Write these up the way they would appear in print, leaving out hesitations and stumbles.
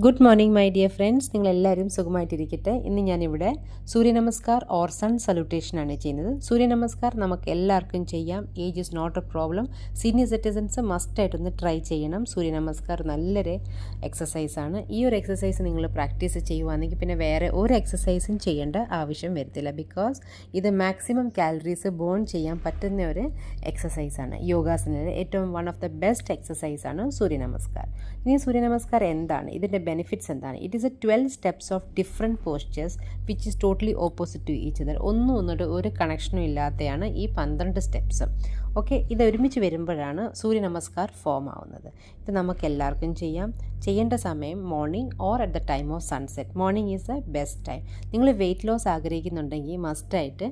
Good morning my dear friends, നിങ്ങളെല്ലാവരും സുഖമായിട്ടിരിക്കട്ടെ. ഇന്ന് ഞാനിവിടെ സൂര്യനമസ്കാർ ഓർ സൺ സല്യൂട്ടേഷനാണ് ചെയ്യുന്നത്. സൂര്യനമസ്കാർ നമുക്ക് എല്ലാവർക്കും ചെയ്യാം. Age is not a problem. Senior citizens മസ്റ്റായിട്ടൊന്ന് ട്രൈ ചെയ്യണം. സൂര്യനമസ്കാർ നല്ലൊരു എക്സസൈസാണ്. ഈ ഒരു എക്സസൈസ് നിങ്ങൾ പ്രാക്ടീസ് ചെയ്യുവാണെങ്കിൽ പിന്നെ വേറെ ഒരു എക്സസൈസും ചെയ്യേണ്ട ആവശ്യം വരത്തില്ല. ബിക്കോസ് ഇത് മാക്സിമം കാലറീസ് ബേൺ ചെയ്യാൻ പറ്റുന്ന ഒരു എക്സസൈസാണ്. യോഗാസനയിലെ ഏറ്റവും വൺ ഓഫ് ദ ബെസ്റ്റ് എക്സസൈസാണ് സൂര്യനമസ്കാർ. ഇനി സൂര്യനമസ്കാർ എന്താണ്, ഇതിൻ്റെ ബെനിഫിറ്റ്സ് എന്താണ്? It is a 12 steps of different postures which is totally opposite to each other. ഒന്നിട്ട് ഒരു കണക്ഷനും ഇല്ലാതെയാണ് ഈ 12 സ്റ്റെപ്സ്. ഓക്കെ, ഇത് ഒരുമിച്ച് വരുമ്പോഴാണ് സൂര്യ നമസ്കാർ ഫോം ആവുന്നത്. ഇത് നമുക്ക് എല്ലാവർക്കും ചെയ്യാം. ചെയ്യേണ്ട സമയം morning or at the time of sunset. Morning is A best time. നിങ്ങൾ വെയിറ്റ് ലോസ് ആഗ്രഹിക്കുന്നുണ്ടെങ്കിൽ മസ്റ്റായിട്ട്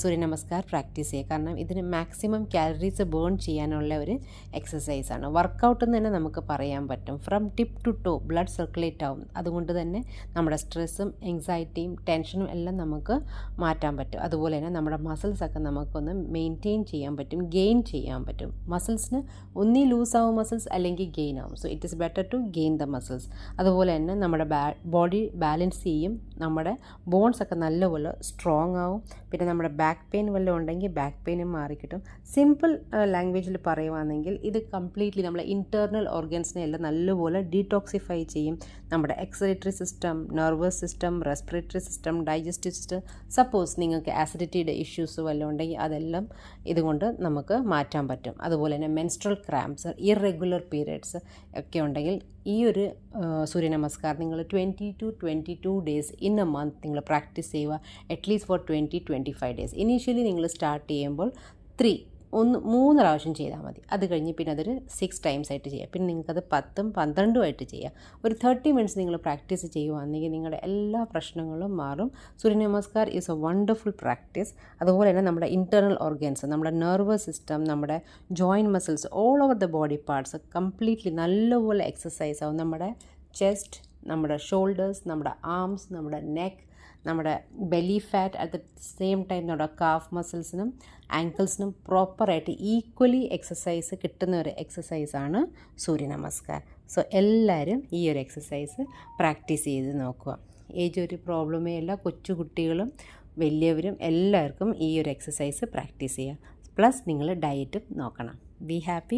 സൂര്യ നമസ്കാർ പ്രാക്ടീസ് ചെയ്യുക. കാരണം ഇതിന് മാക്സിമം കാലറീസ് ബേൺ ചെയ്യാനുള്ള ഒരു എക്സസൈസാണ്. വർക്കൗട്ട് എന്ന് തന്നെ നമുക്ക് പറയാൻ പറ്റും. From tip to toe blood circulate ആവും. അതുകൊണ്ട് തന്നെ നമ്മുടെ സ്ട്രെസ്സും എങ്സൈറ്റിയും ടെൻഷനും എല്ലാം നമുക്ക് മാറ്റാൻ പറ്റും. അതുപോലെ തന്നെ നമ്മുടെ മസിൽസൊക്കെ നമുക്കൊന്ന് മെയിൻറ്റെയിൻ ചെയ്യാൻ പറ്റും, ഗെയിൻ ചെയ്യാൻ പറ്റും. മസിൽസിന് ഒന്നീ ലൂസ് ആവും മസിൽസ്, അല്ലെങ്കിൽ ഗെയിൻ ആവും. So it is better to gain the muscles. അതുപോലെ തന്നെ നമ്മുടെ ബോഡി ബാലൻസ് ചെയ്യും. നമ്മുടെ ബോൺസ് ഒക്കെ നല്ലപോലെ സ്ട്രോങ് ആവും. പിന്നെ നമ്മുടെ ബാക്ക് പെയിൻ വല്ലതും ഉണ്ടെങ്കിൽ ബാക്ക് പെയിനും മാറിക്കിട്ടും. സിമ്പിൾ ലാംഗ്വേജിൽ പറയുവാണെങ്കിൽ ഇത് കംപ്ലീറ്റ്ലി നമ്മളെ ഇൻറ്റേർണൽ ഓർഗൻസിനെ എല്ലാം നല്ലപോലെ ഡീടോക്സിഫൈ ചെയ്യും. നമ്മുടെ excretory system, nervous system, respiratory system, digestive system. Suppose നിങ്ങൾക്ക് ആസിഡിറ്റിയുടെ ഇഷ്യൂസ് വല്ലതും ഉണ്ടെങ്കിൽ അതെല്ലാം ഇതുകൊണ്ട് നമുക്ക് മാറ്റാൻ പറ്റും. അതുപോലെ തന്നെ മെൻസ്ട്രൽ ക്രാംപ്സ്, ഇറെഗുലർ പീരിയഡ്സ് ഒക്കെ ഉണ്ടെങ്കിൽ ഈ ഒരു സൂര്യ നമസ്കാർ നിങ്ങൾ 20 to 22 days in a month നിങ്ങൾ പ്രാക്ടീസ് ചെയ്യുക. At least for 20-25 days. ഇനീഷ്യലി നിങ്ങൾ സ്റ്റാർട്ട് ചെയ്യുമ്പോൾ 3 പ്രാവശ്യം ചെയ്താൽ മതി. അത് കഴിഞ്ഞ് പിന്നെ അതൊരു 6 ടൈംസ് ആയിട്ട് ചെയ്യുക. പിന്നെ നിങ്ങൾക്കത് 10ഉം 12ഉം ആയിട്ട് ചെയ്യുക. ഒരു 30 മിനിറ്റ്സ് നിങ്ങൾ പ്രാക്ടീസ് ചെയ്യുകയാണെങ്കിൽ നിങ്ങളുടെ എല്ലാ പ്രശ്നങ്ങളും മാറും. സൂര്യ നമസ്കാർ ഈസ് എ വണ്ടർഫുൾ പ്രാക്ടീസ്. അതുപോലെ തന്നെ നമ്മുടെ ഇൻറ്റേർണൽ ഓർഗൻസ്, നമ്മുടെ നെർവസ് സിസ്റ്റം, നമ്മുടെ joint muscles, all over the body parts completely നല്ലപോലെ എക്സസൈസ് ആവും. നമ്മുടെ ചെസ്റ്റ്, നമ്മുടെ ഷോൾഡേഴ്സ്, നമ്മുടെ ആംസ്, നമ്മുടെ നെക്ക്, നമ്മുടെ ബെലി fat, at the same time നമ്മുടെ കാഫ് മസിൽസിനും ആങ്കിൾസിനും പ്രോപ്പറായിട്ട് ഈക്വലി എക്സസൈസ് കിട്ടുന്ന ഒരു എക്സസൈസാണ് സൂര്യ നമസ്കാർ. സോ എല്ലാവരും ഈ ഒരു എക്സസൈസ് പ്രാക്ടീസ് ചെയ്ത് നോക്കുക. ഏജ് ഒരു പ്രോബ്ലമേ അല്ല. കൊച്ചു കുട്ടികളും വലിയവരും എല്ലാവർക്കും ഈ ഒരു എക്സസൈസ് പ്രാക്ടീസ് ചെയ്യുക. പ്ലസ് നിങ്ങൾ ഡയറ്റും നോക്കണം. Be happy.